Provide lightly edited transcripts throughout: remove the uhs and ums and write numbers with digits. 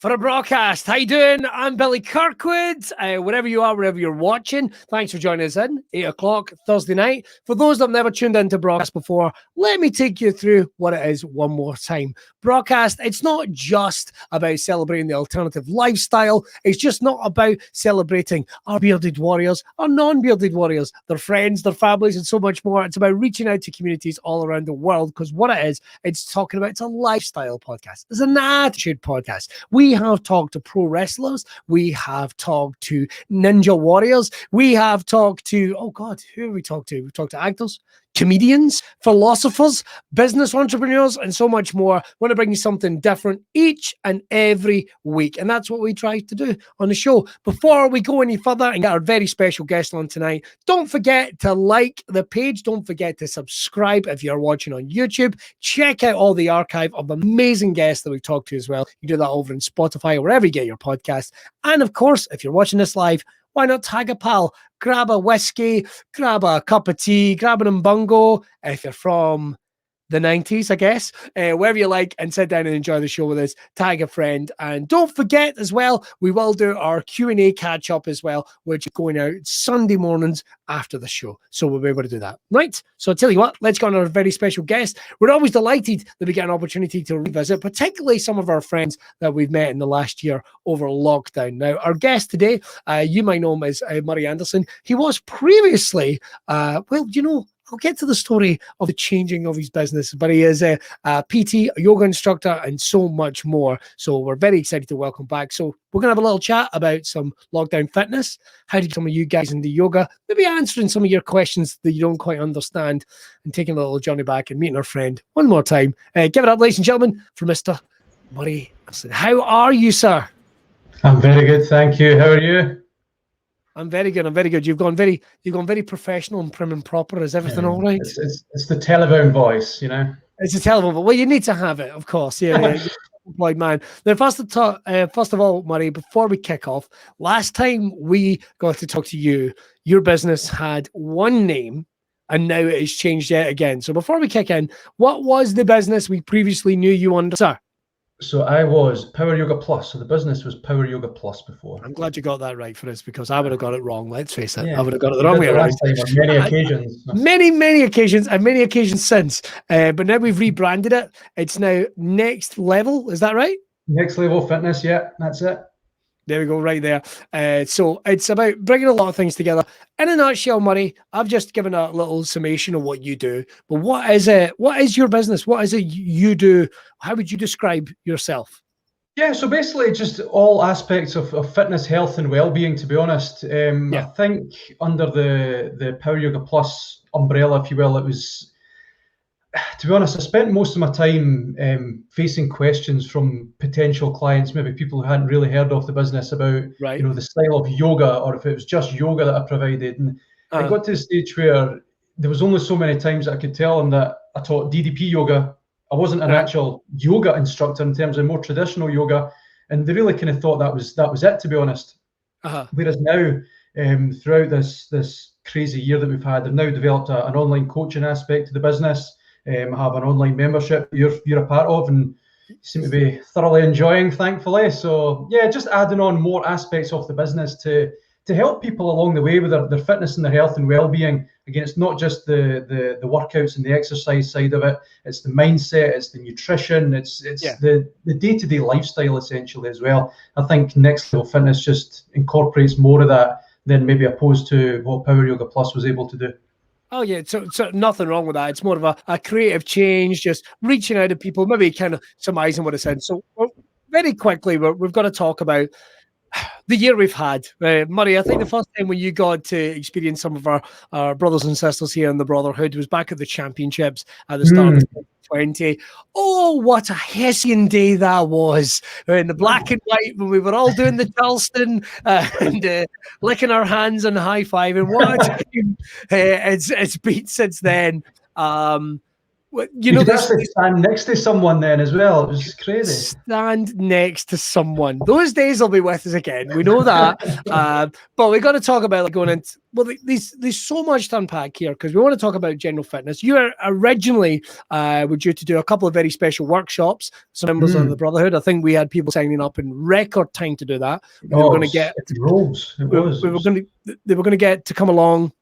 For a Braw Cast. How you doing? I'm Billy Kirkwood. Wherever you are, wherever you're watching, thanks for joining us in 8 o'clock Thursday night. For those that have never tuned into Braw Cast before, let me take you through what it is one more time. Braw Cast, it's not just about celebrating the alternative lifestyle. It's just not about celebrating our bearded warriors, our non-bearded warriors, their friends, their families, and so much more. It's about reaching out to communities all around the world, because what it is, it's talking about, it's a lifestyle podcast. It's an attitude podcast. We have talked to pro wrestlers. We have talked to ninja warriors. We have talked to, oh God, who have we talked to? We've talked to actors, comedians, philosophers, business entrepreneurs, and so much more. I want to bring you something different each and every week. And that's what we try to do on the show. Before we go any further and get our very special guest on tonight, don't forget to like the page. Don't forget to subscribe if you're watching on YouTube. Check out all the archive of amazing guests that we've talked to as well. You do that over in Spotify or wherever you get your podcast. And of course, if you're watching this live, why not tag a pal? Grab a whiskey, grab a cup of tea, grab an umbungo. If you're from the 90s, I guess, wherever you like, and sit down and enjoy the show with us. Tag a friend. And don't forget as well, we will do our Q&A catch-up as well, which is going out Sunday mornings after the show. So we'll be able to do that. Right? So I'll tell you what, let's go on our very special guest. We're always delighted that we get an opportunity to revisit, particularly some of our friends that we've met in the last year over lockdown. Now, our guest today, you might know him as Murray Anderson. He was previously, I'll get to the story of the changing of his business, but he is a PT, a yoga instructor, and so much more. So we're very excited to welcome back. So we're going to have a little chat about some lockdown fitness. How did some of you guys into yoga? Maybe answering some of your questions that you don't quite understand, and taking a little journey back and meeting our friend one more time. Give it up, ladies and gentlemen, for Mr. Murray Anderson. How are you, sir? I'm very good, thank you. How are you? I'm very good. I'm very good. You've gone very professional and prim and proper. Is everything all right? It's the telephone voice, you know. It's a telephone voice. Well, you need to have it, of course. Yeah, you're employed man. Now, first of all, Murray, before we kick off, last time we got to talk to you, your business had one name, and now it has changed yet again. So before we kick in, what was the business we previously knew you under, sir? So I was Power Yoga Plus. So the business was Power Yoga Plus before. I'm glad you got that right for us, because I would have got it wrong. Let's face it. Yeah. I would have got it the wrong way around. On many occasions. Many occasions, and many occasions since. But now we've rebranded it. It's now Next Level. Is that right? Next Level Fitness. Yeah, that's it. There we go, right there. So it's about bringing a lot of things together. In a nutshell, Murray, I've just given a little summation of what you do. But what is it? What is your business? What is it you do? How would you describe yourself? Yeah, so basically just all aspects of fitness, health, and well-being, to be honest. I think under the Power Yoga Plus umbrella, if you will, it was, to be honest, I spent most of my time facing questions from potential clients, maybe people who hadn't really heard of the business, about the style of yoga, or if it was just yoga that I provided. And I got to the stage where there was only so many times that I could tell them that I taught DDP yoga. I wasn't an actual yoga instructor in terms of more traditional yoga, and they really kind of thought that was it, to be honest. Whereas now, throughout this crazy year that we've had, I've now developed an online coaching aspect to the business. I have an online membership you're a part of, and you seem to be thoroughly enjoying, thankfully. So yeah, just adding on more aspects of the business to help people along the way with their fitness and their health and well-being. Again, it's not just the workouts and the exercise side of it. It's the mindset, it's the nutrition, it's the day-to-day lifestyle essentially as well. I think Next Level Fitness just incorporates more of that than maybe opposed to what Power Yoga Plus was able to do. Oh, yeah, so nothing wrong with that. It's more of a creative change, just reaching out to people, maybe kind of surmising what it said. So very quickly, we've got to talk about the year we've had. Murray, I think the first time when you got to experience some of our brothers and sisters here in the Brawtherhood was back at the championships at the start of 2020. Oh, what a Hessian day that was. In the black and white, when we were all doing the Charleston and licking our hands and high-fiving. What a time it's been since then. You you know, could actually stand next to someone then as well. It was crazy. Stand next to someone. Those days will be with us again. We know that. But we got to talk about like going into, well, there's so much to unpack here because we want to talk about general fitness. You are originally were due to do a couple of very special workshops. Some members of the Brawtherhood. I think we had people signing up in record time to do that. They were going to get rolls. They were going to get to come along,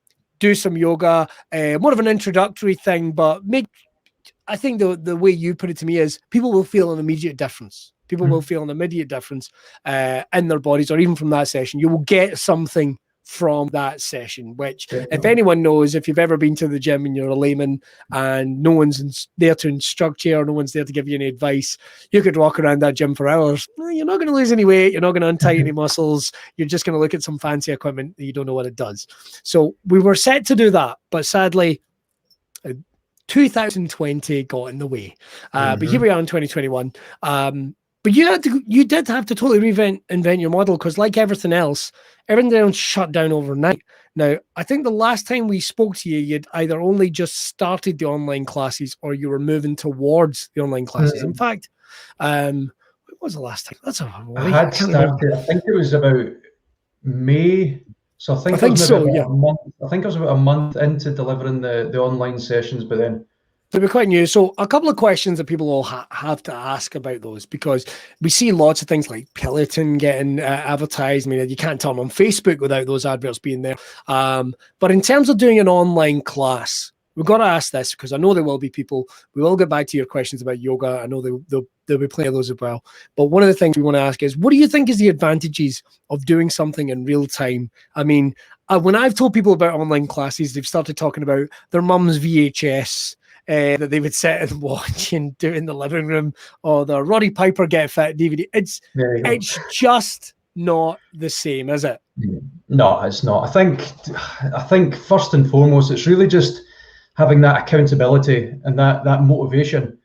do some yoga, more of an introductory thing, but I think the way you put it to me is people will feel an immediate difference. People will feel an immediate difference in their bodies, or even from that session. You will get something from that session, which if anyone knows, if you've ever been to the gym and you're a layman and no one's there to instruct you or no one's there to give you any advice, you could walk around that gym for hours. You're not going to lose any weight. You're not going to untie any muscles. You're just going to look at some fancy equipment that you don't know what it does. So we were set to do that, but sadly, 2020 got in the way. But here we are in 2021. But you did have to totally invent your model because, like everything else shut down overnight. Now, I think the last time we spoke to you, you'd either only just started the online classes or you were moving towards the online classes. In fact, what was the last time? That's a I had started. I think it was about May. So I think so. Yeah. I think I was about a month into delivering the online sessions, but then. To be quite new. So a couple of questions that people all have to ask about those, because we see lots of things like Peloton getting advertised. I mean, you can't turn on Facebook without those adverts being there. But in terms of doing an online class, we've got to ask this because I know there will be people. We will get back to your questions about yoga. I know there'll be plenty of those as well. But one of the things we want to ask is, what do you think is the advantages of doing something in real time? I mean, when I've told people about online classes, they've started talking about their mum's VHS that they would sit and watch and do in the living room, or the Roddy Piper Get Fit DVD. It's just not the same, is it? No, it's not. I think first and foremost, it's really just having that accountability and that motivation.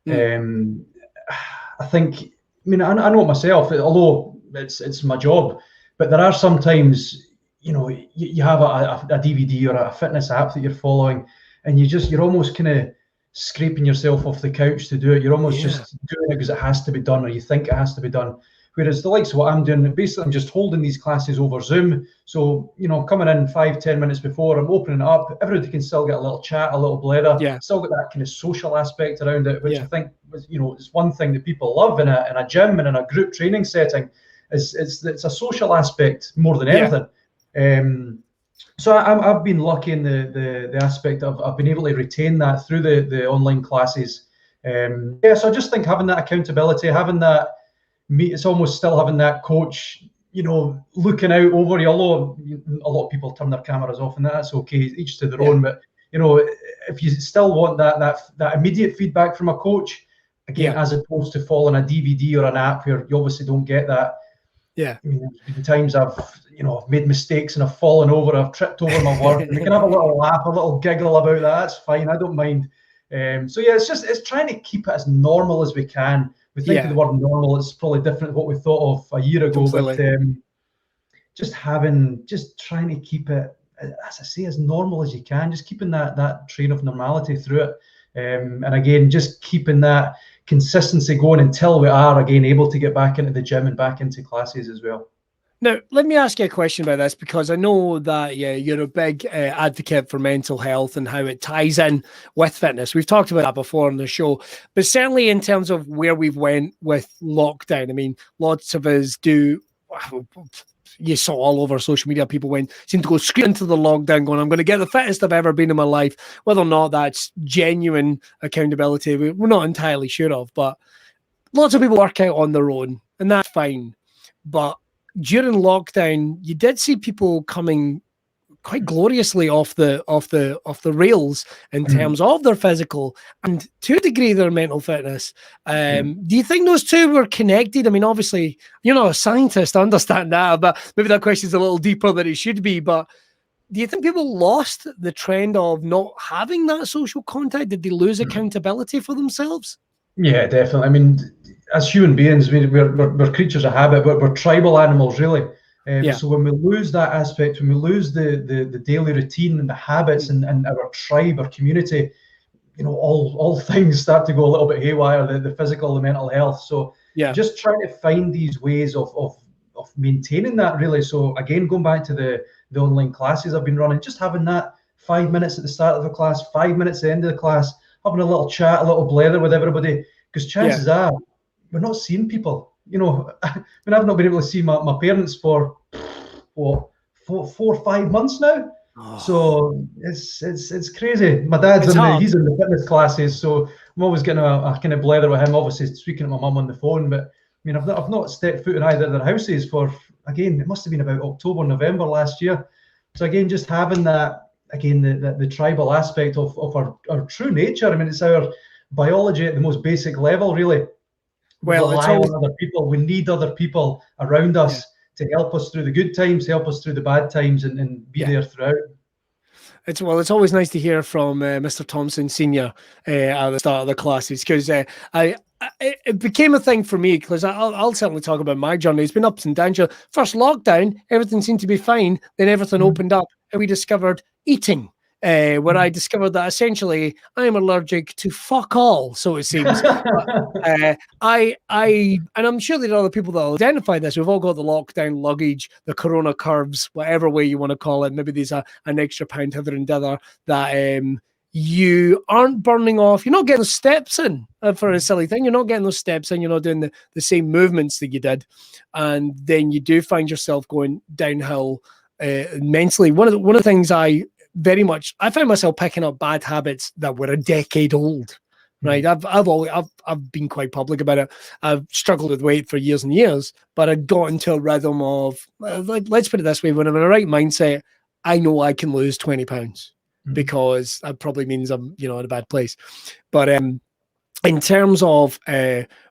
I think, I mean, I know it myself, although it's my job, but there are sometimes, you know, you have a DVD or a fitness app that you're following, and you're almost kind of scraping yourself off the couch to do it. You're almost just doing it because it has to be done, or you think it has to be done. Whereas the likes of what I'm doing, basically I'm just holding these classes over Zoom. So, you know, coming in 5-10 minutes before, I'm opening it up. Everybody can still get a little chat, a little blather. Still got that kind of social aspect around it, which I think, you know, is one thing that people love in a gym and in a group training setting. It's a social aspect more than anything. So I've been lucky in the aspect of I've been able to retain that through the online classes. So I just think having that accountability, having that, it's almost still having that coach, you know, looking out over you. Although a lot of people turn their cameras off, and that's okay, each to their own. But you know, if you still want that immediate feedback from a coach, again, as opposed to following a DVD or an app where you obviously don't get that. I mean, there's been times I've made mistakes and I've fallen over, I've tripped over my work, and we can have a little laugh, a little giggle about that. That's fine. I don't mind. So yeah, it's trying to keep it as normal as we can. We think of the word normal, it's probably different what we thought of a year ago, but just trying to keep it, as I say, as normal as you can, just keeping that train of normality through it. And again, just keeping that consistency going until we are again able to get back into the gym and back into classes as well. Now, let me ask you a question about this, because I know that you're a big advocate for mental health and how it ties in with fitness. We've talked about that before on the show, but certainly in terms of where we've went with lockdown, I mean, lots of us do. You saw all over social media, people seem to go straight into the lockdown going, I'm going to get the fittest I've ever been in my life. Whether or not that's genuine accountability, we're not entirely sure of, but lots of people work out on their own, and that's fine. But during lockdown, you did see people coming quite gloriously off the rails in terms of their physical and to a degree their mental fitness. Do you think those two were connected? I mean, obviously you're not a scientist, I understand that, but maybe that question's a little deeper than it should be. But do you think people lost the trend of not having that social contact? Did they lose accountability for themselves? Yeah, definitely. I mean, as human beings, we're creatures of habit, but we're tribal animals, really. So when we lose that aspect, when we lose the daily routine and the habits and our tribe, our community, all things start to go a little bit haywire, the physical, the mental health. So just trying to find these ways of maintaining that, really. So again, going back to the online classes I've been running, just having that 5 minutes at the start of the class, 5 minutes at the end of the class, having a little chat, a little blather with everybody, because chances are we're not seeing people. I mean, I've not been able to see my parents for what, 4 or 5 months now. So it's crazy. My dad's he's in the fitness classes, so I'm always getting a kind of blather with him, obviously speaking to my mum on the phone. But I mean, I've not stepped foot in either of their houses for, again, it must have been about October, November last year. So again, just having that, again, the tribal aspect of our true nature. I mean, it's our biology at the most basic level, really. We rely on other people. We need other people around us to help us through the good times, help us through the bad times, and be there throughout. It's always nice to hear from Mr. Thomson Senior at the start of the classes, because it became a thing for me, because I'll certainly talk about my journey. It's been ups and downs. First lockdown, everything seemed to be fine. Then everything opened up, and we discovered eating. Where I discovered that essentially I am allergic to fuck all, so it seems. And I'm sure there are other people that will identify this. We've all got the lockdown luggage, the corona curves, whatever way you want to call it. Maybe there's an extra pound hither and thither that you aren't burning off. You're not getting those steps in for a silly thing. You're not getting those steps in. You're not doing the same movements that you did. And then you do find yourself going downhill mentally. One of the things I found myself picking up bad habits that were a decade old, right? I've been quite public about it. I've struggled with weight for years and years, but I got into a rhythm of, let's put it this way, when I'm in the right mindset, I know I can lose 20 pounds because that probably means I'm, in a bad place. But in terms of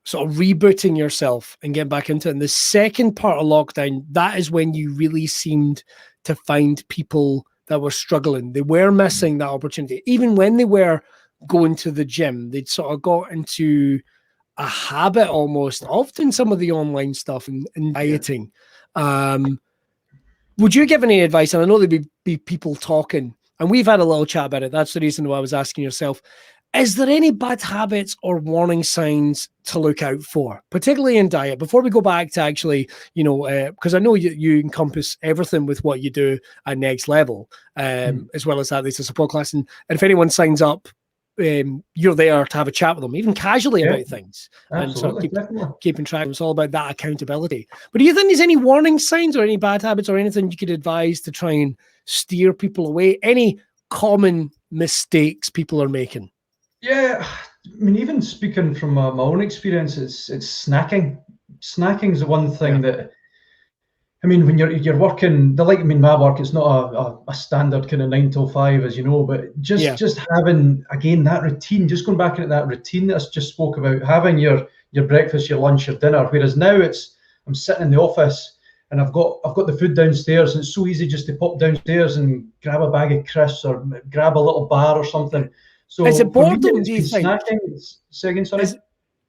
sort of rebooting yourself and getting back into it, in the second part of lockdown, that is when you really seemed to find people that were struggling. They were missing that opportunity. Even when they were going to the gym, they'd sort of got into a habit almost, often some of the online stuff and dieting. Would you give any advice? And I know there'd be people talking, and we've had a little chat about it. That's the reason why I was asking yourself, is there any bad habits or warning signs to look out for, particularly in diet? Before we go back to actually, because I know you encompass everything with what you do at Next Level, as well as that there's a support class. And if anyone signs up, you're there to have a chat with them, even casually about things. Absolutely, and sort of keeping track. It's all about that accountability. But do you think there's any warning signs or any bad habits or anything you could advise to try and steer people away? Any common mistakes people are making? Yeah, I mean, even speaking from my own experience, it's snacking. Snacking is the one thing that, I mean, when you're working, my work, it's not a standard kind of 9 to 5, as you know, but just having, again, that routine, just going back into that routine that I just spoke about, having your breakfast, your lunch, your dinner, whereas now I'm sitting in the office and I've got the food downstairs, and it's so easy just to pop downstairs and grab a bag of crisps or grab a little bar or something. So is it boredom, do you think? Say again, sorry?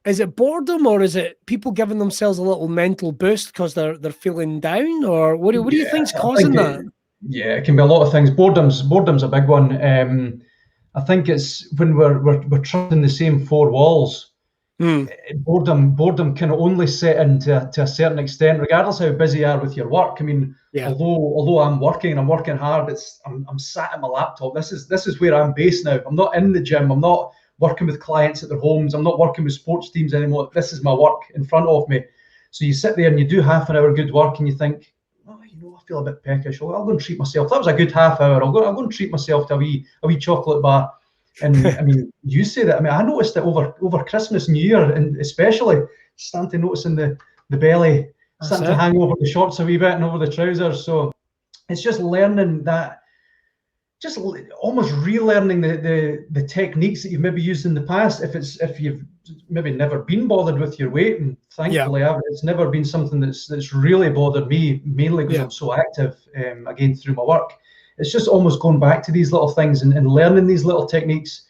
Is it boredom, or is it people giving themselves a little mental boost because they're feeling down, or what do you think's causing that? It can be a lot of things. Boredom's a big one. I think it's when we're trapped in the same four walls. Boredom can only set in to a certain extent, regardless how busy you are with your work. I mean, although I'm working and I'm working hard, I'm sat at my laptop. This is where I'm based now. I'm not in the gym. I'm not working with clients at their homes. I'm not working with sports teams anymore. This is my work in front of me. So you sit there and you do half an hour good work, and you think, I feel a bit peckish. I'll go and treat myself. That was a good half hour. I'll go and treat myself to a wee chocolate bar. And I mean, you say that. I mean, I noticed it over Christmas, New Year, and especially starting to notice in the belly, starting to hang over the shorts a wee bit and over the trousers. So it's just learning that, just almost relearning the techniques that you've maybe used in the past. If you've maybe never been bothered with your weight, and thankfully it's never been something that's really bothered me, mainly because I'm so active, again, through my work. It's just almost going back to these little things and learning these little techniques.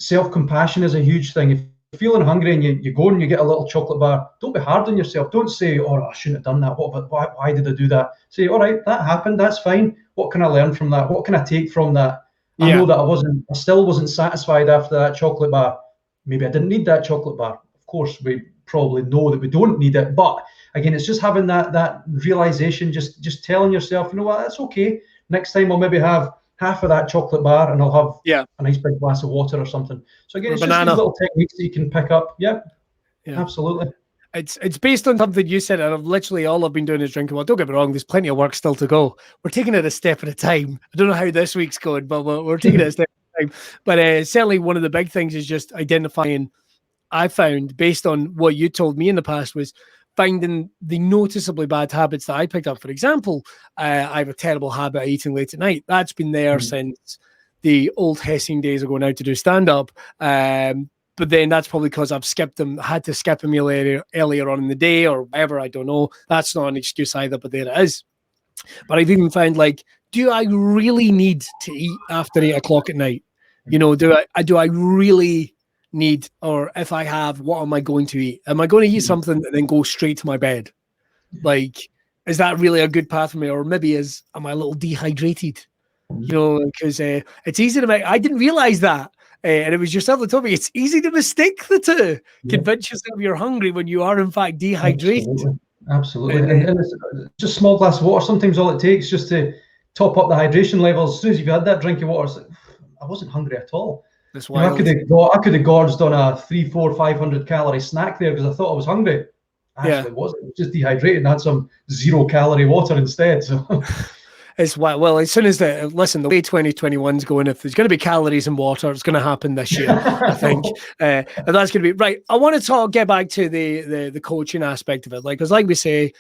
Self-compassion is a huge thing. If you're feeling hungry and you go and you get a little chocolate bar, don't be hard on yourself. Don't say, I shouldn't have done that. Why did I do that? Say, all right, that happened. That's fine. What can I learn from that? What can I take from that? I know that I still wasn't satisfied after that chocolate bar. Maybe I didn't need that chocolate bar. Of course, we probably know that we don't need it. But again, it's just having that realization, just telling yourself, you know what, that's okay. Next time I'll maybe have half of that chocolate bar and I'll have a nice big glass of water or something. So again, it's just these little techniques that you can pick up. Yeah. Absolutely. It's based on something you said, and literally all I've been doing is drinking water. Don't get me wrong, there's plenty of work still to go. We're taking it a step at a time. I don't know how this week's going, but we're taking it a step at a time. But certainly one of the big things is just identifying, I found, based on what you told me in the past, was finding the noticeably bad habits that I picked up. For example, I have a terrible habit of eating late at night. That's been there since the old Hessing days of going out to do stand-up. But then that's probably because I've had to skip a meal earlier on in the day or whatever. I don't know. That's not an excuse either, but there it is. But I've even found, like, do I really need to eat after 8 o'clock at night? You know, do I really need, or if I have, what am I going to eat? Am I going to eat something and then go straight to my bed? Like, is that really a good path for me? Or maybe am I a little dehydrated? You know, because it's easy to make. I didn't realize that. And it was yourself that told me it's easy to mistake the two. Convince yourself you're hungry when you are in fact dehydrated. Absolutely. And it's just a small glass of water. Sometimes all it takes just to top up the hydration levels. As soon as you've had that drink of water, it's like, I wasn't hungry at all. That's why I could have gorged on a 300, 400, 500 calorie snack there because I thought I was hungry. Actually, it wasn't. I was just dehydrated and had some 0 calorie water instead. So. As as soon as the way 2021's going, if there's going to be calories in water, it's going to happen this year, I think. And that's going to be right. I want to get back to the coaching aspect of it. Because like we say,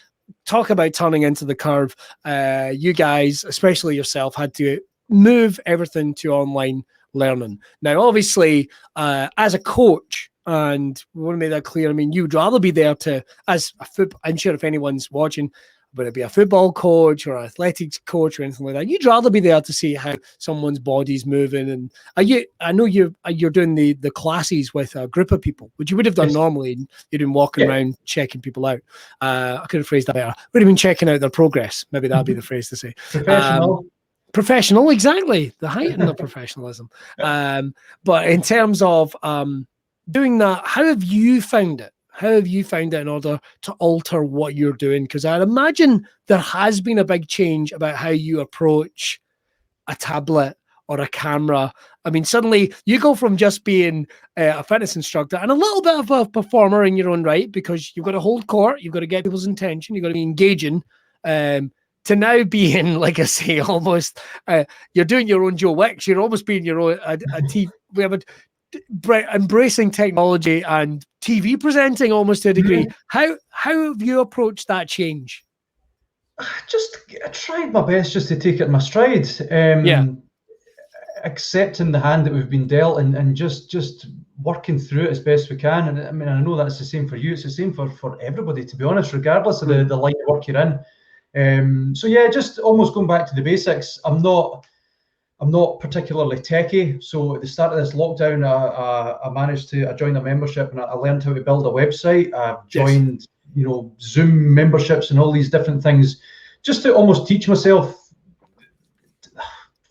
talk about turning into the curve. You guys, especially yourself, had to move everything to online learning. Now, obviously, as a coach, and we want to make that clear, I mean, you'd rather be there I'm sure if anyone's watching, whether it be a football coach or an athletics coach or anything like that, you'd rather be there to see how someone's body's moving. And I know you're doing the classes with a group of people, which you would have done normally. You'd been walking around checking people out. I could have phrased that better. Would have been checking out their progress. Maybe that'd be the phrase to say. Professional, exactly. The height and the professionalism. But in terms of doing that, how have you found it? How have you found it in order to alter what you're doing? Because I'd imagine there has been a big change about how you approach a tablet or a camera. I mean, suddenly you go from just being a fitness instructor and a little bit of a performer in your own right, because you've got to hold court, you've got to get people's attention, you've got to be engaging, to now being, like I say, almost you're doing your own Joe Wicks. You're almost being your own a TV. We have embracing technology and TV presenting almost to a degree. How have you approached that change? I tried my best just to take it in my stride. Accepting the hand that we've been dealt and just working through it as best we can. And I mean, I know that's the same for you. It's the same for everybody, to be honest, regardless of the line of work you're in. So yeah, just almost going back to the basics. I'm not particularly techie, so at the start of this lockdown, I joined a membership and I learned how to build a website. I've joined, Zoom memberships and all these different things, just to almost teach myself,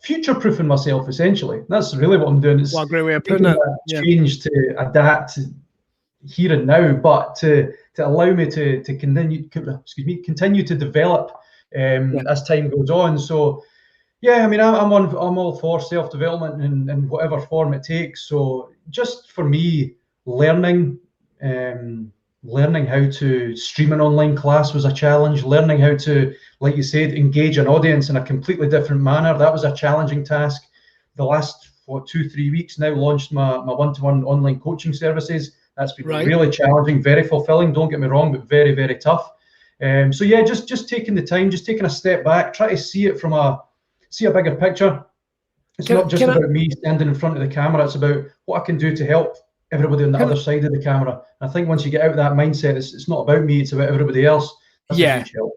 future-proofing myself. Essentially, that's really what I'm doing. It's a great way of putting it. Change to adapt here and now, but to allow me to continue to develop as time goes on. So. Yeah, I mean, I'm all for self-development in whatever form it takes. So just for me, learning how to stream an online class was a challenge. Learning how to, like you said, engage an audience in a completely different manner, that was a challenging task. The last 2-3 weeks now, launched my one-to-one online coaching services. That's been really challenging, very fulfilling. Don't get me wrong, but very, very tough. So yeah, just taking the time, just taking a step back, try to see it from a bigger picture. It's not just about me standing in front of the camera. It's about what I can do to help everybody on the other side of the camera. And I think once you get out of that mindset, it's not about me, it's about everybody else. That's a huge help.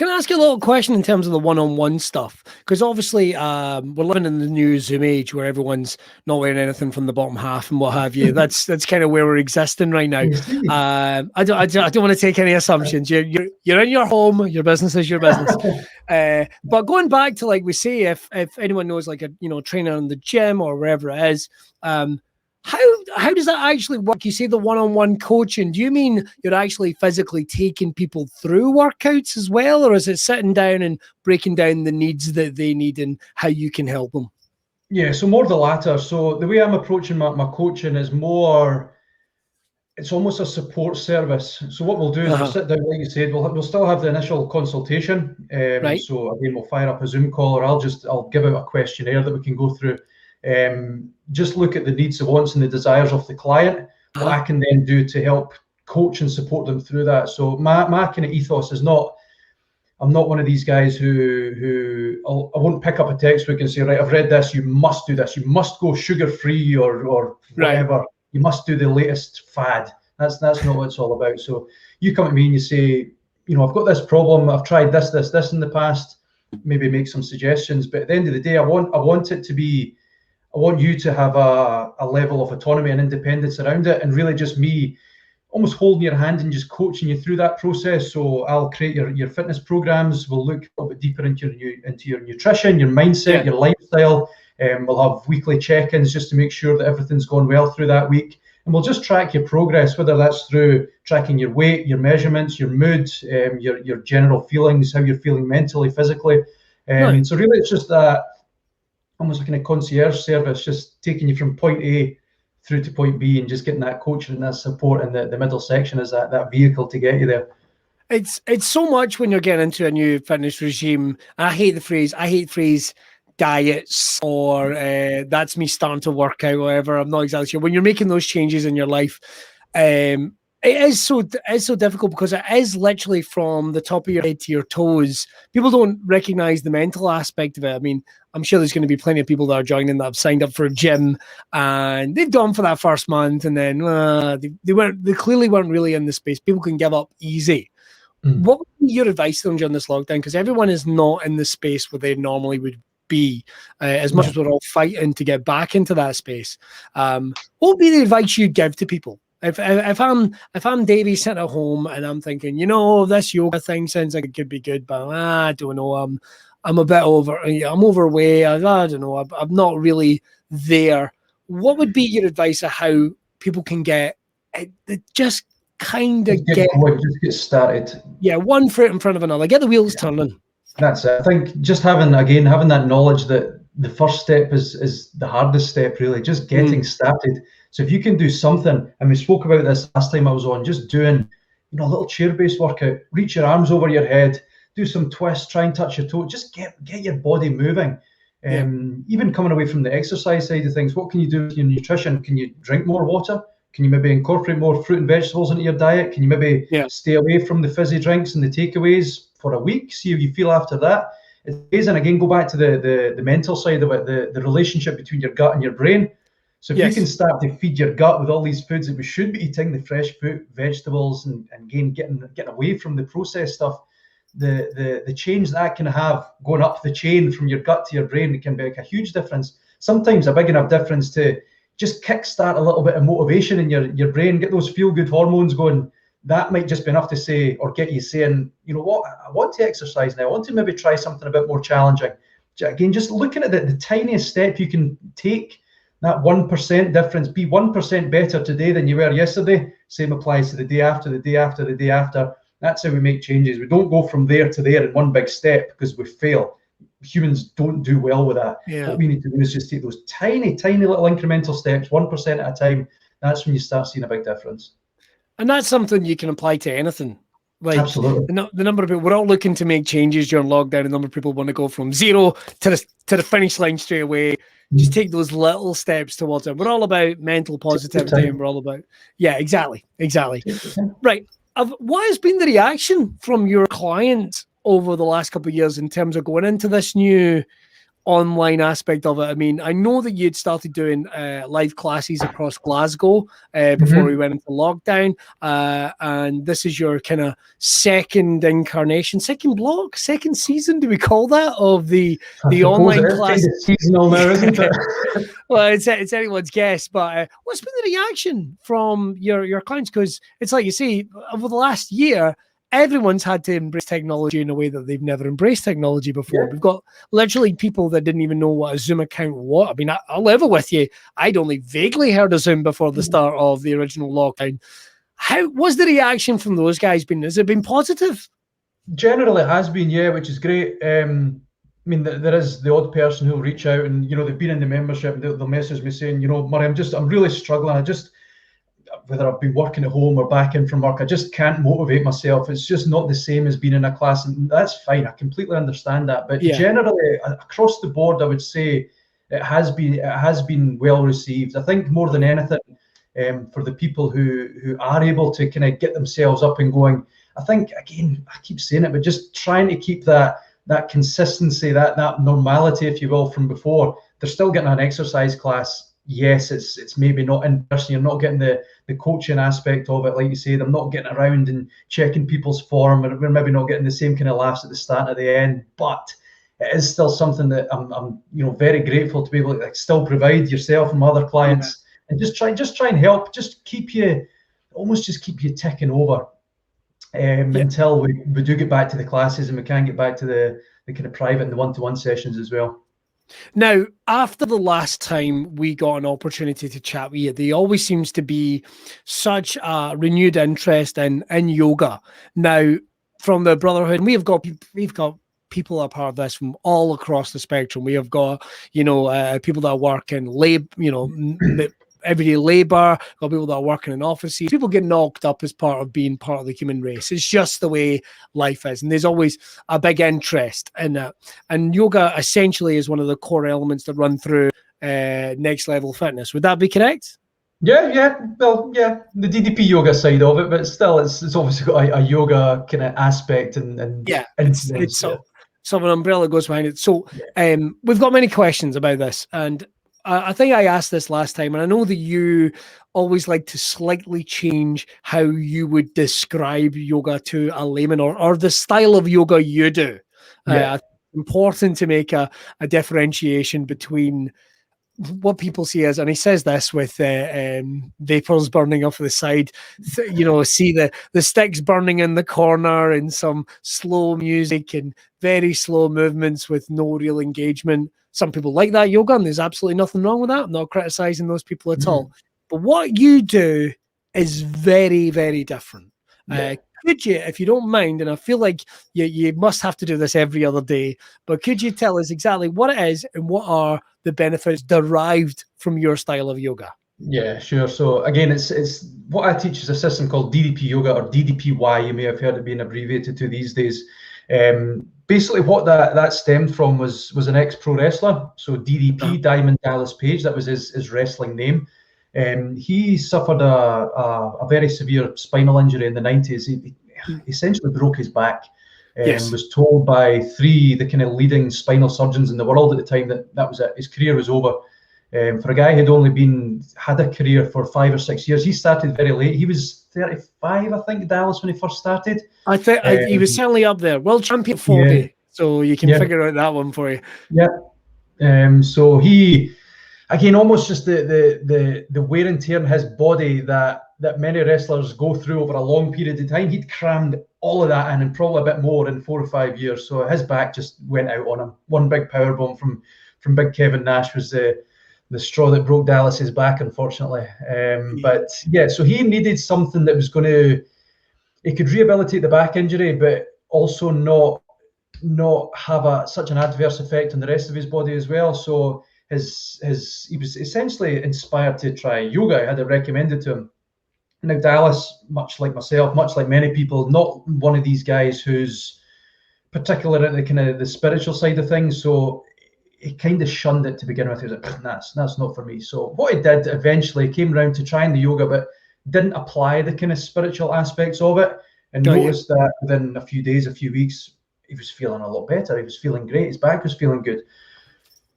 Can I ask you a little question in terms of the one-on-one stuff? Because obviously we're living in the new Zoom age where everyone's not wearing anything from the bottom half and what have you. That's kind of where we're existing right now. I don't want to take any assumptions. You're in your home. Your business is your business. But going back to, like we say, if anyone knows like a trainer in the gym or wherever it is, how does that actually work? You say the one-on-one coaching. Do you mean you're actually physically taking people through workouts as well, or is it sitting down and breaking down the needs that they need and how you can help them? Yeah, so more the latter. So the way I'm approaching my coaching is more, it's almost a support service. So what we'll do is we'll sit down, like you said, we'll still have the initial consultation. Right. So again, we'll fire up a Zoom call, or I'll give out a questionnaire that we can go through. Just look at the needs, the wants, and the desires of the client. What I can then do to help coach and support them through that. So my kind of ethos is not, I'm not one of these guys who I won't pick up a textbook and say, right, I've read this, you must do this, you must go sugar-free or whatever. Right. You must do the latest fad. That's not what it's all about. So you come to me and you say, I've got this problem, I've tried this in the past, maybe make some suggestions. But at the end of the day, I want it to be, I want you to have a level of autonomy and independence around it, and really just me almost holding your hand and just coaching you through that process. So I'll create your fitness programs. We'll look a little bit deeper into your nutrition, your mindset, your lifestyle. We'll have weekly check-ins just to make sure that everything's gone well through that week. And we'll just track your progress, whether that's through tracking your weight, your measurements, your mood, your general feelings, how you're feeling mentally, physically. So really it's just that almost like a concierge service, just taking you from point A through to point B and just getting that coaching and that support in the middle section as that vehicle to get you there. It's so much when you're getting into a new fitness regime. I hate the phrase diets or that's me starting to work out, whatever. I'm not exactly sure. When you're making those changes in your life, it is so difficult because it is literally from the top of your head to your toes. People don't recognize the mental aspect of it. I mean, I'm sure there's going to be plenty of people that are joining that have signed up for a gym and they've done for that first month and then they clearly weren't really in the space. People can give up easy. What would be your advice to them during this lockdown? Because everyone is not in the space where they normally would be, as much as we're all fighting to get back into that space. What would be the advice you'd give to people? If I'm Davey sitting at home and I'm thinking, this yoga thing sounds like it could be good, but I don't know. I'm a bit I'm overweight. I don't know. I'm not really there. What would be your advice of how people can get just kind of get started? Yeah, one foot in front of another. Get the wheels turning. That's it. I think just having that knowledge that the first step is the hardest step, really, just getting started. So if you can do something, and we spoke about this last time I was on, just doing a little chair-based workout, reach your arms over your head, do some twists, try and touch your toe, just get your body moving. Even coming away from the exercise side of things, what can you do with your nutrition? Can you drink more water? Can you maybe incorporate more fruit and vegetables into your diet? Can you maybe stay away from the fizzy drinks and the takeaways for a week? See how you feel after that. It's and again, go back to the mental side of it, the relationship between your gut and your brain. So if you can start to feed your gut with all these foods that we should be eating, the fresh fruit, vegetables, and again, getting away from the processed stuff, the change that can have going up the chain from your gut to your brain, it can make a huge difference. Sometimes a big enough difference to just kickstart a little bit of motivation in your brain, get those feel-good hormones going. That might just be enough to say, or get you saying, you know what, I want to exercise now. I want to maybe try something a bit more challenging. Again, just looking at the tiniest step you can take, that 1% difference, be 1% better today than you were yesterday. Same applies to the day after, the day after, the day after. That's how we make changes. We don't go from there to there in one big step because we fail. Humans don't do well with that. What we need to do is just take those tiny, tiny little incremental steps, 1% at a time. That's when you start seeing a big difference. And that's something you can apply to anything. Like absolutely. The number of people, we're all looking to make changes during lockdown. A number of people want to go from zero to the finish line straight away. Just take those little steps towards it. We're all about mental positivity, and we're all about exactly. Right. What has been the reaction from your clients over the last couple of years in terms of going into this new online aspect of it. I mean, I know that you'd started doing live classes across Glasgow before we went into lockdown, and this is your kind of second incarnation, second block, second season, do we call that, of the online class? Kind of seasonal now, isn't it? Well, it's anyone's guess, but what's been the reaction from your clients? Because it's like you say, over the last year, everyone's had to embrace technology in a way that they've never embraced technology before. We've got literally people that didn't even know what a Zoom account was. I mean, I'll level with you. I'd only vaguely heard of Zoom before the start of the original lockdown. How was the reaction from those guys been? Has it been positive? Generally, it has been, yeah, which is great. I mean, there is the odd person who'll reach out and, they've been in the membership and they'll message me saying, Murray, I'm really struggling. Whether I've been working at home or back in from work, I just can't motivate myself. It's just not the same as being in a class, and that's fine. I completely understand that. But generally, across the board, I would say it has been well received. I think more than anything, for the people who are able to kind of get themselves up and going, I think, again, I keep saying it, but just trying to keep that consistency, that normality, if you will, from before. They're still getting an exercise class. Yes, it's maybe not in person. You're not getting the coaching aspect of it, like you say. They're not getting around and checking people's form, and we're maybe not getting the same kind of laughs at the start and at the end. But it is still something that I'm very grateful to be able to still provide yourself and my other clients, and just try and help, just keep you ticking over until we do get back to the classes and we can get back to the kind of private and the one-to-one sessions as well. Now, after the last time we got an opportunity to chat with you, there always seems to be such a renewed interest in yoga. Now, from the Brawtherhood, we've got people that are part of this from all across the spectrum. We have got, people that work in everyday labor, got people that are working in offices. People get knocked up as part of being part of the human race. It's just the way life is, and there's always a big interest in it. And yoga essentially is one of the core elements that run through Next Level Fitness. Would that be correct? Yeah. Well, yeah, the DDP yoga side of it, but still, it's obviously got a yoga kind of aspect and it's so an umbrella goes behind it. So we've got many questions about this, and I think I asked this last time, and I know that you always like to slightly change how you would describe yoga to a layman, or the style of yoga you do. It's important to make a differentiation between what people see as, and he says this with vapors burning off the side, see the sticks burning in the corner and some slow music and very slow movements with no real engagement. Some people like that yoga, and there's absolutely nothing wrong with that. I'm not criticizing those people at all. But what you do is very, very different. Could you, if you don't mind, and I feel like you must have to do this every other day, but could you tell us exactly what it is and what are the benefits derived from your style of yoga? Yeah, sure. So again, it's what I teach is a system called DDP Yoga, or DDPY. You may have heard it being abbreviated to these days. Basically, what that stemmed from was an ex-pro wrestler. So DDP, Diamond Dallas Page, that was his wrestling name. He suffered a very severe spinal injury in the 90s. He essentially broke his back. Was told by the kind of leading spinal surgeons in the world at the time that was it. His career was over. For a guy who'd only had a career for 5 or 6 years, he started very late. He was 35, I think, Dallas, when he first started. I think he was certainly up there. World champion 40, so you can figure out that one for you. Yeah. So he, again, almost just the wear and tear in his body that many wrestlers go through over a long period of time. He'd crammed all of that in, and probably a bit more, in 4 or 5 years. So his back just went out on him. One big powerbomb from Big Kevin Nash was the straw that broke Dallas's back, unfortunately. But yeah, so he needed something that was it could rehabilitate the back injury, but also not have such an adverse effect on the rest of his body as well. So he was essentially inspired to try yoga. I had it recommended to him. Now, Dallas, much like myself, much like many people, not one of these guys who's particular at the kind of the spiritual side of things. So he kind of shunned it to begin with. He was like, that's not for me. So what he did eventually, came around to trying the yoga, but didn't apply the kind of spiritual aspects of it, and noticed that within a few days, a few weeks, he was feeling a lot better. He was feeling great. His back was feeling good.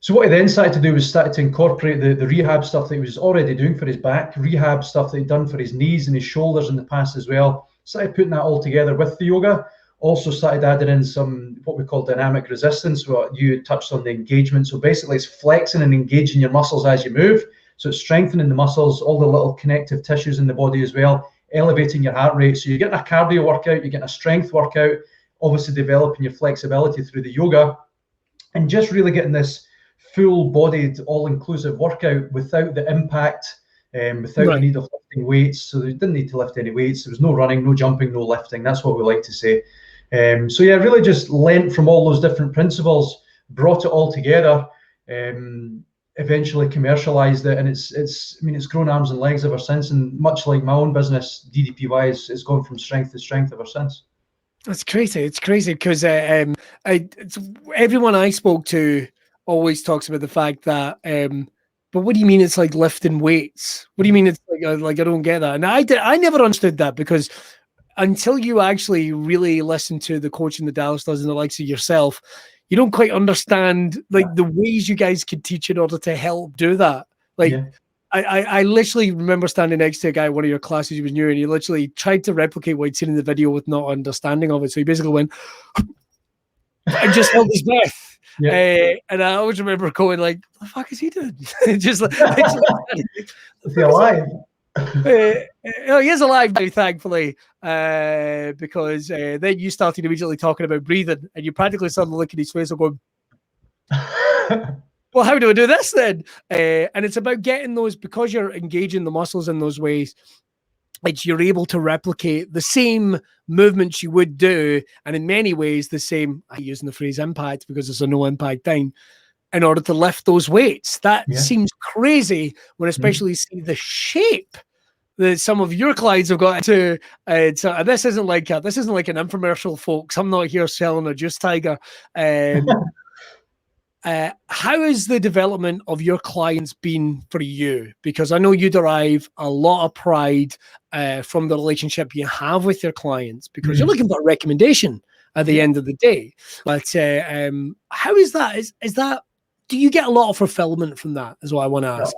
So what he then started to do was started to incorporate the rehab stuff that he was already doing for his back, rehab stuff that he'd done for his knees and his shoulders in the past as well. Started putting that all together with the yoga. Also started adding in some what we call dynamic resistance, what you touched on, the engagement. So basically it's flexing and engaging your muscles as you move. So it's strengthening the muscles, all the little connective tissues in the body as well, elevating your heart rate. So you're getting a cardio workout, you're getting a strength workout, obviously developing your flexibility through the yoga, and just really getting this full-bodied, all-inclusive workout without the impact, without the need of lifting weights. So they didn't need to lift any weights. There was no running, no jumping, no lifting. That's what we like to say. So yeah, really just learnt from all those different principles, brought it all together, eventually commercialized it, and it's grown arms and legs ever since. And much like my own business, DDPY, it's gone from strength to strength ever since. That's crazy. It's crazy because everyone I spoke to always talks about the fact that, but what do you mean it's like lifting weights? What do you mean it's like I don't get that? And I never understood that, because until you actually really listen to the coaching that Dallas does and the likes of yourself, you don't quite understand the ways you guys could teach in order to help do that. I literally remember standing next to a guy at one of your classes he was new, and he literally tried to replicate what he'd seen in the video with not understanding of it. So he basically went and just held his breath. Yeah. And I always remember going like, what the fuck is he doing? Just like, is he alive? He is alive now, thankfully, because then you started immediately talking about breathing, and you practically started looking at his face and going, well, how do I do this then? And it's about getting those, because you're engaging the muscles in those ways, you're able to replicate the same movements you would do, and in many ways the same, I'm using the phrase impact because it's a no impact thing, in order to lift those weights. That seems crazy when especially see the shape that some of your clients have got into. So this isn't like an infomercial, folks. I'm not here selling a juice tiger. How has the development of your clients been for you? Because I know you derive a lot of pride from the relationship you have with your clients, because you're looking for a recommendation at the end of the day. But how is that? Is that, do you get a lot of fulfillment from that, is what I want to ask?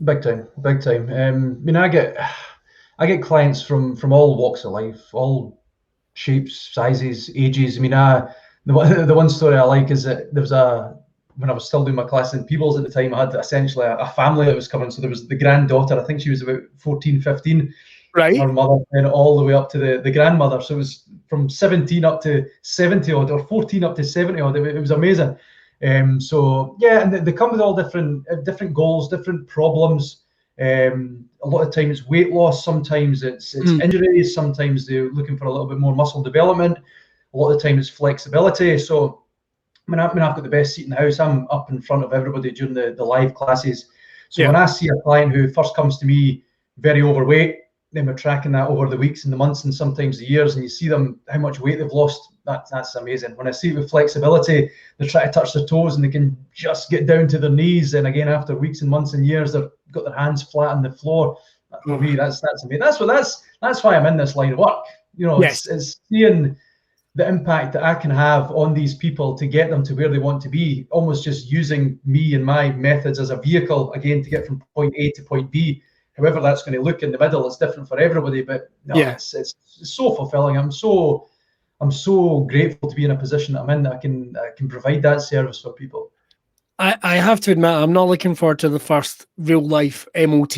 Big time. I mean, I get clients from all walks of life, all shapes, sizes, ages. I mean, the one story I like is that there was when I was still doing my class in Peebles at the time, I had essentially a family that was coming. So there was the granddaughter, I think she was about 14, 15. Right. Her mother, and all the way up to the grandmother. So it was from 17 up to 70 odd, or 14 up to 70 odd. It was amazing. So yeah, and they come with all different goals, different problems. A lot of times it's weight loss, sometimes it's injuries, sometimes they're looking for a little bit more muscle development. A lot of the time it's flexibility. So I mean, I've got the best seat in the house. I'm up in front of everybody during the live classes. So when I see a client who first comes to me very overweight, then we're tracking that over the weeks and the months and sometimes the years, and you see them, how much weight they've lost. That's amazing. When I see it with flexibility, they try to touch their toes and they can just get down to their knees. And again, after weeks and months and years, they've got their hands flat on the floor. For me, that's amazing. That's why I'm in this line of work. You know, it's seeing the impact that I can have on these people to get them to where they want to be, almost just using me and my methods as a vehicle, again, to get from point A to point B. However that's going to look in the middle, it's different for everybody, but it's so fulfilling. I'm so grateful to be in a position that I'm in, that I can provide that service for people. I have to admit, I'm not looking forward to the first real life MOT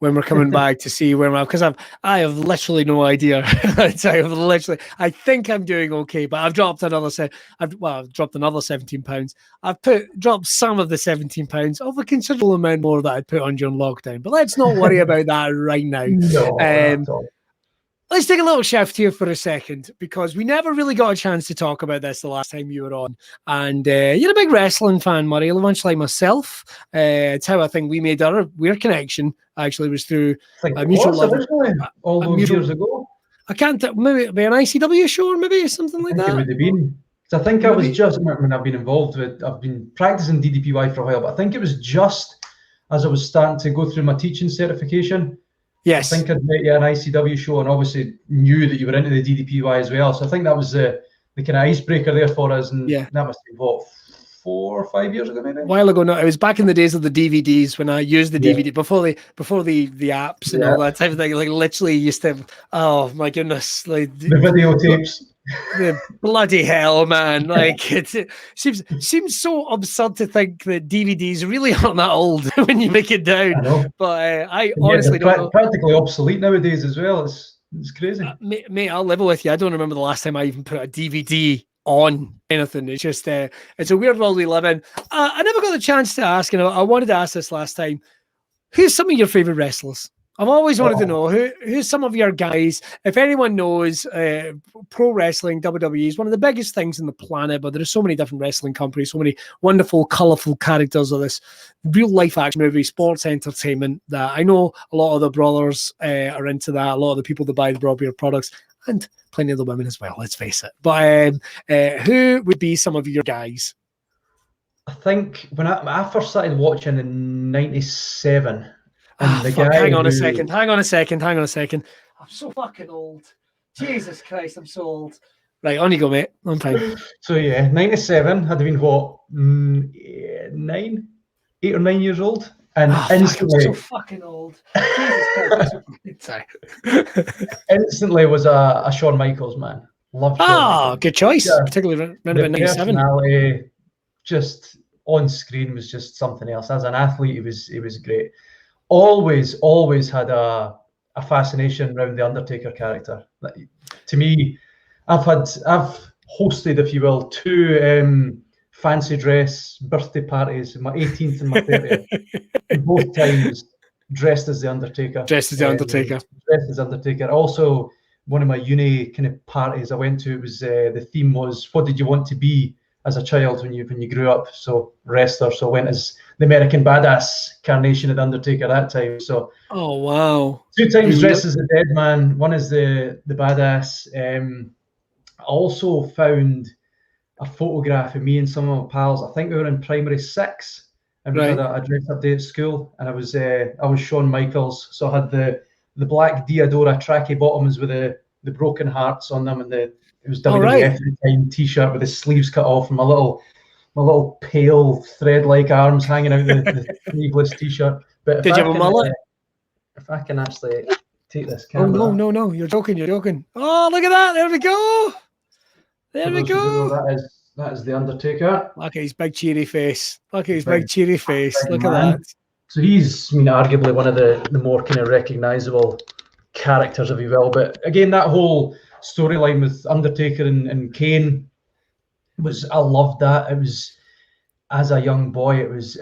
when we're coming back to see where I'm at, because I have literally no idea. I think I'm doing okay, but I've dropped another I've dropped another 17 pounds. I've dropped some of the 17 pounds of a considerable amount more that I'd put on during lockdown. But let's not worry about that right now. No, let's take a little shift here for a second, because we never really got a chance to talk about this the last time you were on. And you're a big wrestling fan, Murray, much like myself. It's how I think we made our weird connection. Actually, was through a mutual love. All those years ago. I can't, maybe an ICW show or maybe something like that. It would have been. I think I was just, when I've been involved with, I've been practicing DDPY for a while, but I think it was just as I was starting to go through my teaching certification. Yes. I think I'd met you at an ICW show and obviously knew that you were into the DDPY as well. So I think that was the kind of icebreaker there for us. And that must be, what, 4 or 5 years ago, maybe. A while ago. No, it was back in the days of the DVDs when I used the DVD before the apps and all that type of thing. Like literally used to. Oh my goodness! Like the videotapes. The bloody hell, man! Like it seems so absurd to think that DVDs really aren't that old when you make it down. I know. But I honestly don't know. Practically obsolete nowadays as well. It's crazy. Mate, I'll level with you. I don't remember the last time I even put a DVD on anything. It's just it's a weird world we live in. I never got the chance to ask, and I wanted to ask this last time. Who's some of your favorite wrestlers? I've always wanted to know who's some of your guys. If anyone knows, pro wrestling, WWE is one of the biggest things in the planet, but there are so many different wrestling companies, so many wonderful, colourful characters of this real life action movie, sports entertainment that I know a lot of the brothers are into that, a lot of the people that buy the Braw Beard products, and plenty of the women as well, let's face it. But who would be some of your guys? I think when I first started watching in '97, and the guy hang on a second. I'm so fucking old. Jesus Christ, I'm so old. Right, on you go, mate. I'm fine. So yeah, '97 had been what, 8 or 9 years old, and instantly, I'm so fucking old. Jesus Christ, instantly was a Shawn Michaels man. Loved Shawn Michaels. Good choice. Yeah. Particularly around about '97. Personality, just on screen, was just something else. As an athlete, he was great. Always had a fascination around the Undertaker character. To me, I've hosted, if you will, 2 fancy dress birthday parties, my 18th and my 30th. Both times dressed as the Undertaker. Dressed as Undertaker. Also, one of my uni kind of parties I went to, it was the theme was, what did you want to be as a child when you grew up? So wrestler. So I went as the American Badass carnation of the Undertaker that time. So oh wow, 2 times dressed as the Dead Man, one as the Badass. I also found a photograph of me and some of my pals. I think we were in primary 6, and we had a dress up day at school. And I was Shawn Michaels. So I had the black Diadora tracky bottoms with the broken hearts on them, and it was WWF at the time t-shirt with the sleeves cut off, and my little pale thread-like arms hanging out the sleeveless t-shirt. But did you have a mullet? If I can actually take this camera. Oh no, you're joking. Oh, look at that! There we go. That is the Undertaker. Look at his big cheery face. Look at that. So he's, arguably one of the more kind of recognisable characters, if you will. But again, that whole storyline with Undertaker and Kane I loved that. It was, as a young boy, it was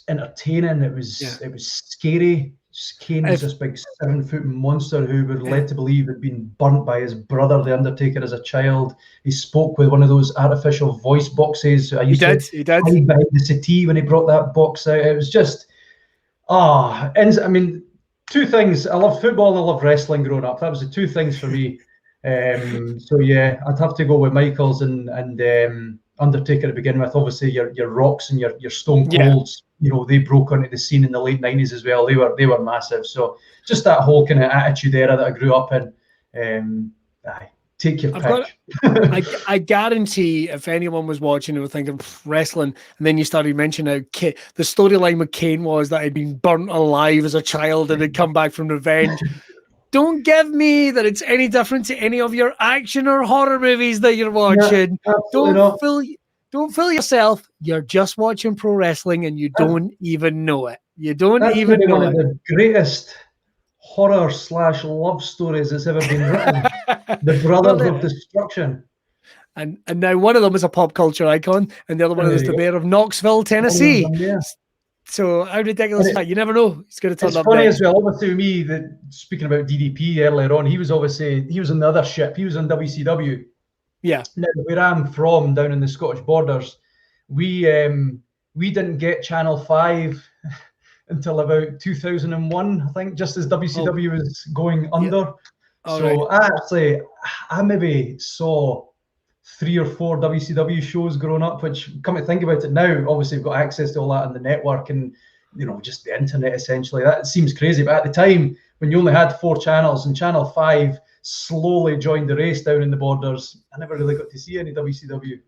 entertaining. It was scary. Kane was this big 7-foot monster who we were led to believe had been burnt by his brother, the Undertaker, as a child. He spoke with one of those artificial voice boxes. He did. Hide behind the settee when he brought that box out. It was just, and 2 things. I loved football and I loved wrestling growing up. That was the 2 things for me. So yeah, I'd have to go with Michaels and Undertaker to begin with. Obviously, your Rocks and your Stone Colds, they broke onto the scene in the late '90s as well. They were massive. So just that whole kind of attitude era that I grew up in. Take your pick. I guarantee if anyone was watching and were thinking wrestling, and then you started mentioning how the storyline with Kane was that he'd been burnt alive as a child and had come back from revenge. Don't give me that it's any different to any of your action or horror movies that you're watching. Don't fool yourself. You're just watching pro wrestling and you don't even know it. You don't even know one of the greatest horror/love stories that's ever been written. The Brothers of Destruction. And now one of them is a pop culture icon, and the other one is the mayor of Knoxville, Tennessee. So how ridiculous is that? You never know. It's going to turn up. It's funny as well. Obviously, me, speaking about DDP earlier on, he was on the other ship. He was on WCW. Yeah. Now, where I'm from, down in the Scottish borders, we didn't get Channel 5 until about 2001, I think, just as WCW was going under. So I maybe saw 3 or 4 WCW shows growing up, which, come to think about it now, obviously we've got access to all that on the network and, just the internet essentially. That seems crazy. But at the time, when you only had 4 channels and Channel 5 slowly joined the race down in the borders, I never really got to see any WCW.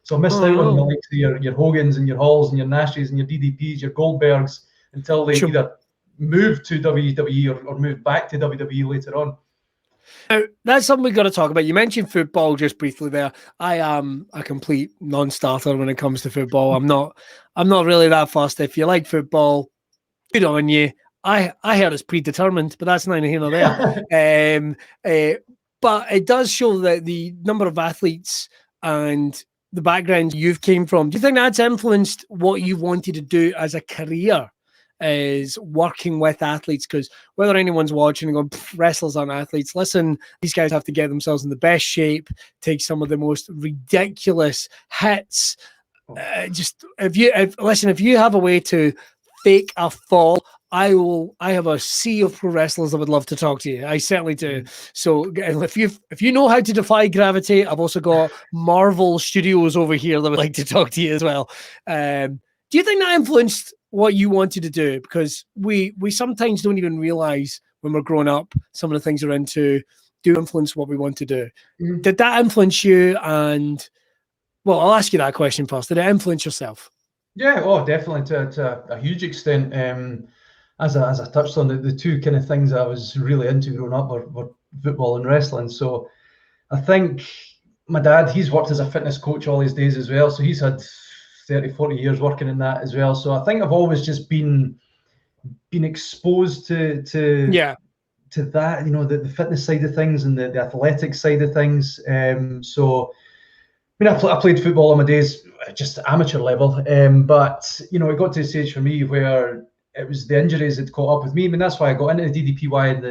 So I missed out on the likes of your Hogans and your Halls and your Nashes and your DDPs, your Goldbergs, until they either moved to WWE or moved back to WWE later on. Now, that's something we've got to talk about. You mentioned football just briefly there. I am a complete non-starter when it comes to football. I'm not really that fussed. If you like football, good on you. I heard it's predetermined, but that's neither here nor there. But it does show that the number of athletes and the background you've came from, do you think that's influenced what you wanted to do as a career, is working with athletes? Because whether anyone's watching and going, wrestlers aren't athletes, listen, these guys have to get themselves in the best shape, take some of the most ridiculous hits. If you have a way to fake a fall, I have a sea of pro wrestlers that would love to talk to you. I certainly do. So if you know how to defy gravity, I've also got Marvel Studios over here that would like to talk to you as well. Do you think that influenced what you wanted to do? Because we sometimes don't even realize when we're growing up, some of the things we're into do influence what we want to do. Did that influence you? And well, I'll ask you that question first. Did it influence yourself? Yeah, definitely to a huge extent. As I touched on, the two kind of things I was really into growing up were football and wrestling. So I think my dad, he's worked as a fitness coach all his days as well. So he's had 30, 40 years working in that as well. So I think I've always just been exposed to that, the fitness side of things and the athletic side of things. So I mean, I played football in my days, just amateur level. But it got to a stage for me where it was the injuries that caught up with me. I mean, that's why I got into the DDPY in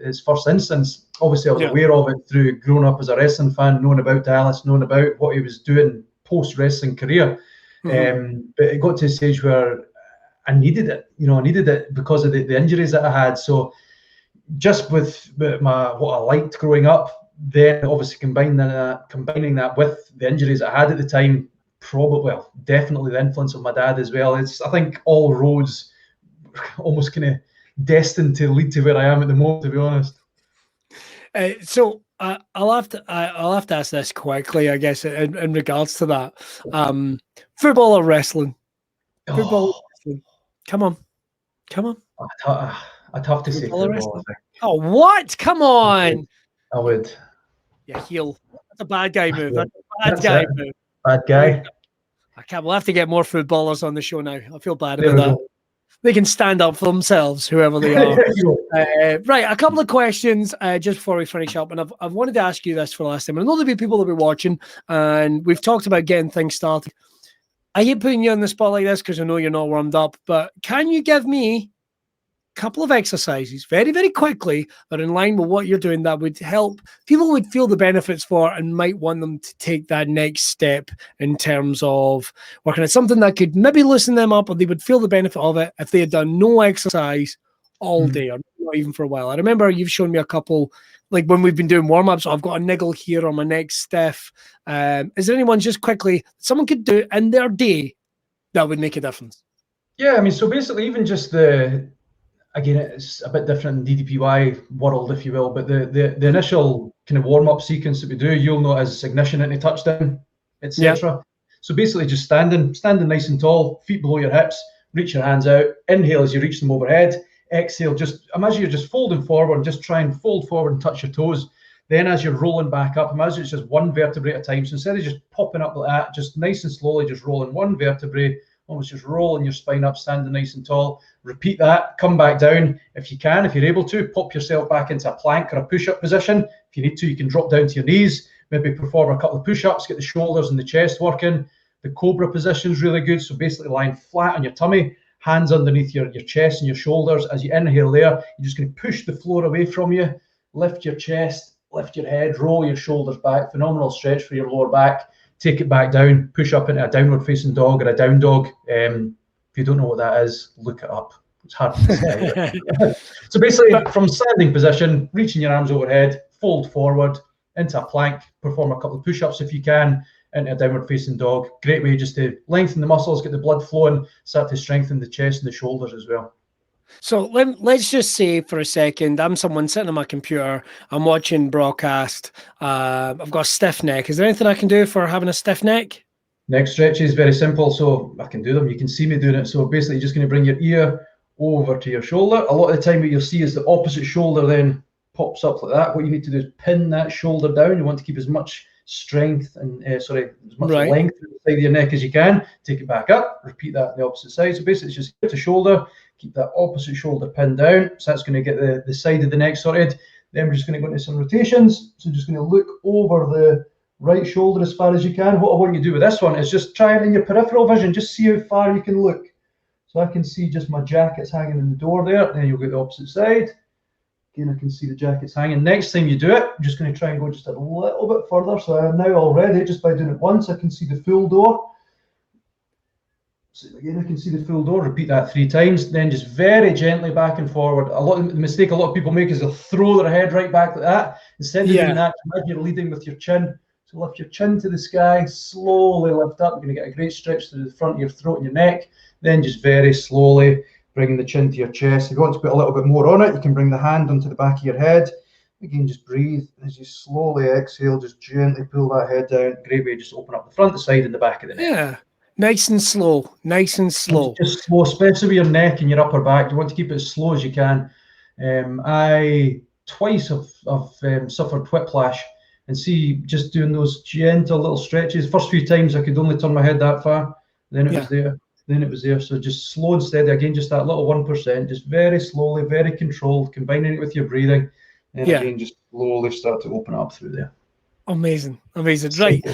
its first instance. Obviously, I was aware of it through growing up as a wrestling fan, knowing about Dallas, knowing about what he was doing post-wrestling career. But it got to a stage where I needed it. I needed it because of the injuries that I had. So just with what I liked growing up, then obviously combining that with the injuries I had at the time, definitely the influence of my dad as well. I think all roads almost kind of destined to lead to where I am at the moment, to be honest. So I'll have to ask this quickly, I guess, in regards to that. Football or wrestling? Football or wrestling? Come on. I'd have to say football. Oh, what? Come on. I would. Yeah, heel. That's a bad guy move. That's a bad guy move. Bad guy. We'll have to get more footballers on the show now. I feel bad about that. They can stand up for themselves, whoever they are. Right, a couple of questions just before we finish up. And I've wanted to ask you this for the last time. I know there'll be people that will be watching, and we've talked about getting things started. I hate putting you on the spot like this because I know you're not warmed up, but can you give me a couple of exercises very, very quickly that are in line with what you're doing that would help people would feel the benefits for and might want them to take that next step in terms of working at something that could maybe loosen them up, or they would feel the benefit of it if they had done no exercise all day or not even for a while? I remember you've shown me a couple, like when we've been doing warm-ups, I've got a niggle here on my neck stiff. Is there anyone just quickly someone could do in their day that would make a difference? Yeah, I mean, so basically even just again, it's a bit different in DDPY world, if you will, but the initial kind of warm-up sequence that we do, you'll know as ignition into touchdown, etc. So basically just standing nice and tall, feet below your hips, reach your hands out, inhale as you reach them overhead, exhale, just imagine you're just folding forward, just try and fold forward and touch your toes. Then as you're rolling back up, imagine it's just one vertebrae at a time. So instead of just popping up like that, just nice and slowly, just rolling one vertebrae, almost just rolling your spine up, standing nice and tall. Repeat that, come back down. If you can, if you're able to, pop yourself back into a plank or a push-up position. If you need to, you can drop down to your knees, maybe perform a couple of push-ups, get the shoulders and the chest working. The cobra position is really good. So basically lying flat on your tummy, hands underneath your chest and your shoulders. As you inhale there, you're just going to push the floor away from you, lift your chest, lift your head, roll your shoulders back. Phenomenal stretch for your lower back. Take it back down, push up into a downward facing dog or a down dog. If you don't know what that is, look it up. It's hard to describe. So basically from standing position, reaching your arms overhead, fold forward into a plank, perform a couple of push-ups if you can, into a downward facing dog. Great way just to lengthen the muscles, get the blood flowing, start to strengthen the chest and the shoulders as well. So let's just say for a second, I'm someone sitting on my computer, I'm watching Braw Cast, I've got a stiff neck. Is there anything I can do for having a stiff neck? Neck stretch is very simple, so I can do them. You can see me doing it. So basically, you're just going to bring your ear over to your shoulder. A lot of the time, what you'll see is the opposite shoulder then pops up like that. What you need to do is pin that shoulder down. You want to keep as much strength and as much length to the side of your neck as you can. Take it back up. Repeat that on the opposite side. So basically, it's just ear to shoulder. Keep that opposite shoulder pinned down. So that's going to get the side of the neck sorted. Then we're just going to go into some rotations. So just going to look over the right shoulder as far as you can. What I want you to do with this one is just try it in your peripheral vision. Just see how far you can look. So I can see just my jackets hanging in the door there. Then you'll go to the opposite side. Again, I can see the jackets hanging. Next time you do it, I'm just going to try and go just a little bit further. So I am now already, just by doing it once, I can see the full door. So again, I can see the full door. Repeat that 3 times. Then just very gently back and forward. The mistake a lot of people make is they'll throw their head right back like that. Instead of doing that, imagine you're leading with your chin. So lift your chin to the sky, slowly lift up. You're going to get a great stretch through the front of your throat and your neck. Then just very slowly bringing the chin to your chest. If you want to put a little bit more on it, you can bring the hand onto the back of your head. Again, just breathe. As you slowly exhale, just gently pull that head down. Great way, just open up the front, the side, and the back of the neck. Yeah, nice and slow, nice and slow. Just slow, especially with your neck and your upper back. You want to keep it as slow as you can. I twice have suffered whiplash, and see, just doing those gentle little stretches. First few times I could only turn my head that far, then it was there. Then it was there. So just slow and steady. Again, just that little 1%, just very slowly, very controlled, combining it with your breathing. And again, just slowly start to open up through there. Amazing, amazing. Right,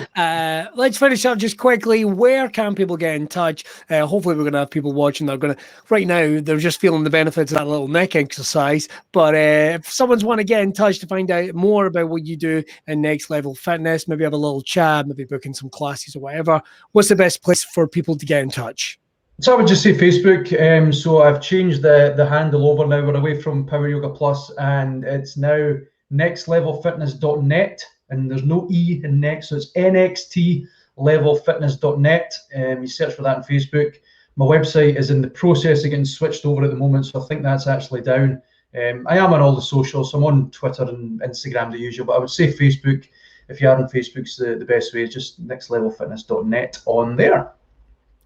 let's finish up just quickly. Where can people get in touch? Hopefully we're going to have people watching that are going to, right now, they're just feeling the benefits of that little neck exercise. But if someone's want to get in touch to find out more about what you do in Next Level Fitness, maybe have a little chat, maybe booking some classes or whatever, what's the best place for people to get in touch? So I would just say Facebook. So I've changed the handle over now. We're away from Power Yoga Plus, and it's now nextlevelfitness.net. And there's no E in next, so it's nxtlevelfitness.net. You search for that on Facebook. My website is in the process of getting switched over at the moment, so I think that's actually down. I am on all the socials, so I'm on Twitter and Instagram, the usual, but I would say Facebook. If you are on Facebook's the best way, is just nextlevelfitness.net on there.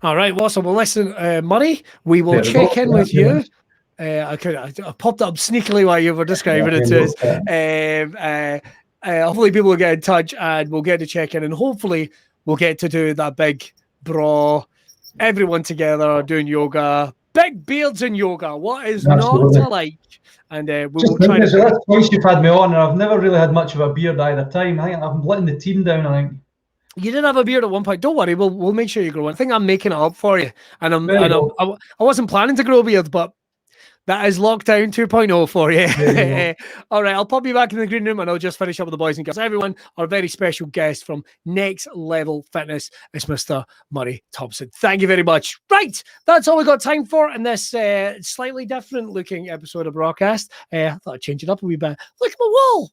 All right, awesome. Well, listen, Murray, we will check in with you. I popped up sneakily while you were describing it to us. Hopefully people will get in touch and we'll get to check in, and hopefully we'll get to do that big Braw, everyone together doing yoga, big beards in yoga. What is not to like? And we will try to. That's twice you've had me on, and I've never really had much of a beard either time. I think I'm letting the team down. I think you did have a beard at one point. Don't worry, we'll make sure you grow one. I think I'm making it up for you, and I wasn't planning to grow a beard, but that is Lockdown 2.0 for you. All right, I'll pop you back in the green room and I'll just finish up with the boys and girls. Everyone, our very special guest from Next Level Fitness is Mr. Murray Thomson. Thank you very much. Right, that's all we got time for in this slightly different looking episode of Braw Cast. I thought I'd change it up a wee bit. Look at my wall,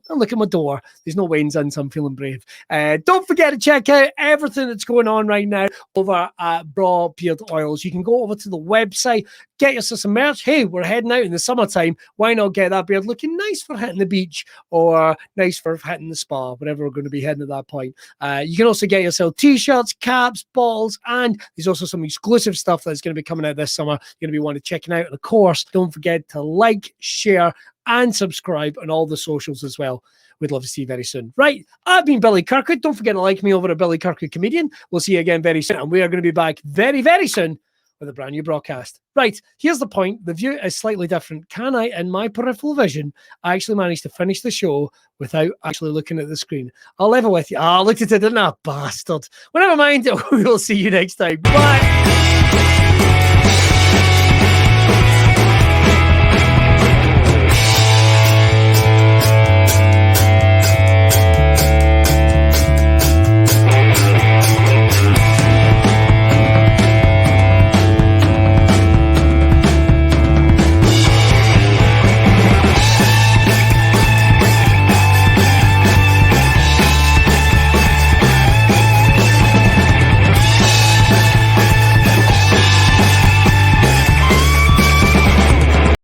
and look at my door. There's no Wayne's in, so I'm feeling brave. Don't forget to check out everything that's going on right now over at Braw Beard Oils. You can go over to the website, get yourself some merch. Hey, we're heading out in the summertime. Why not get that beard looking nice for hitting the beach or nice for hitting the spa, whatever we're going to be heading at that point. You can also get yourself t-shirts, caps, bottles, and there's also some exclusive stuff that's going to be coming out this summer. You're going to be wanting to check it out. And of course, don't forget to like, share, and subscribe on all the socials as well. We'd love to see you very soon. Right, I've been Billy Kirkwood. Don't forget to like me over at Billy Kirkwood Comedian. We'll see you again very soon, and we are going to be back very, very soon with a brand new broadcast. Right, here's the point. The view is slightly different. Can I, in my peripheral vision, actually manage to finish the show without actually looking at the screen? I'll level with you. I looked at it, didn't I? Bastard. Well, never mind. We'll see you next time. Bye.